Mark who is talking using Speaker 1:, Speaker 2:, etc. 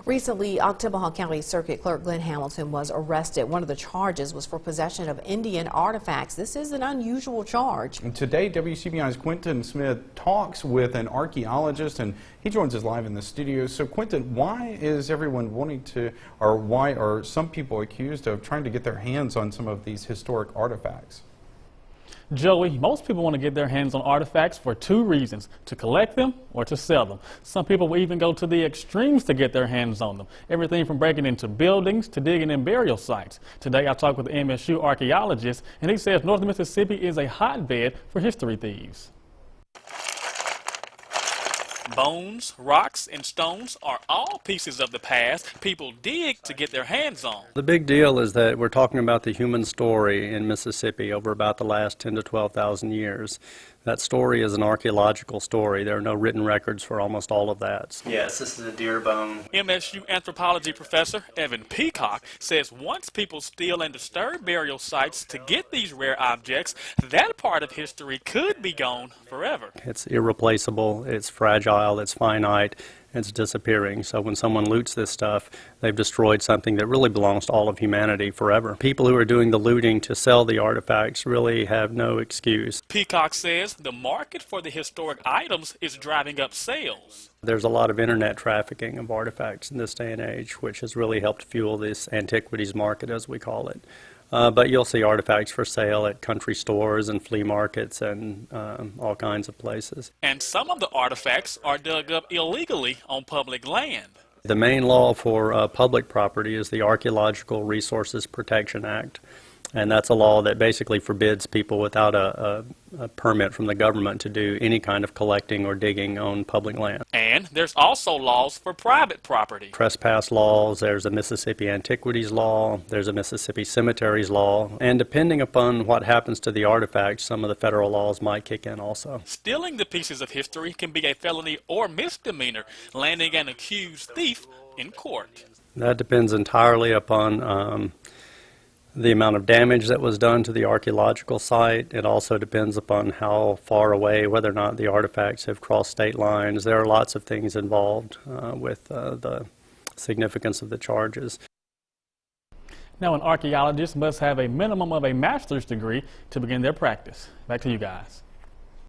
Speaker 1: Recently, Oktibbeha County Circuit Clerk Glenn Hamilton was arrested. One of the charges was for possession of Indian artifacts. This is an unusual charge.
Speaker 2: And today, WCBI's Quentin Smith talks with an archaeologist, and he joins us live in the studio. So, Quentin, why is everyone wanting to, or why are some people accused of trying to get their hands on some of these historic artifacts?
Speaker 3: Joey, most people want to get their hands on artifacts for two reasons: to collect them or to sell them. Some people will even go to the extremes to get their hands on them. Everything from breaking into buildings to digging in burial sites. Today I talked with the MSU archaeologist, and he says North Mississippi is a hotbed for history thieves. Bones, rocks, and stones are all pieces of the past people dig to get their hands on.
Speaker 4: The big deal is that we're talking about the human story in Mississippi over about the last 10 to 12,000 years. That story is an archaeological story. There are no written records for almost all of that. Yes, this is a deer bone.
Speaker 3: MSU anthropology professor Evan Peacock says once people steal and disturb burial sites to get these rare objects, that part of history could be gone forever.
Speaker 4: It's irreplaceable, it's fragile, it's finite, it's disappearing. So when someone loots this stuff, they've destroyed something that really belongs to all of humanity forever. People who are doing the looting to sell the artifacts really have no excuse.
Speaker 3: Peacock says the market for the historic items is driving up sales.
Speaker 4: There's a lot of internet trafficking of artifacts in this day and age, which has really helped fuel this antiquities market, as we call it. But you'll see artifacts for sale at country stores and flea markets and all kinds of places.
Speaker 3: And some of the artifacts are dug up illegally on public land.
Speaker 4: The main law for public property is the Archaeological Resources Protection Act. And that's a law that basically forbids people without a permit from the government to do any kind of collecting or digging on public land.
Speaker 3: And there's also laws for private property.
Speaker 4: Trespass laws, there's a Mississippi Antiquities law, there's a Mississippi Cemeteries law, and depending upon what happens to the artifacts, some of the federal laws might kick in also.
Speaker 3: Stealing the pieces of history can be a felony or misdemeanor, landing an accused thief in court.
Speaker 4: That depends entirely upon the amount of damage that was done to the archaeological site. It also depends upon how far away, whether or not the artifacts have crossed state lines. There are lots of things involved with the significance of the charges.
Speaker 3: Now, an archaeologist must have a minimum of a master's degree to begin their practice. Back to you guys.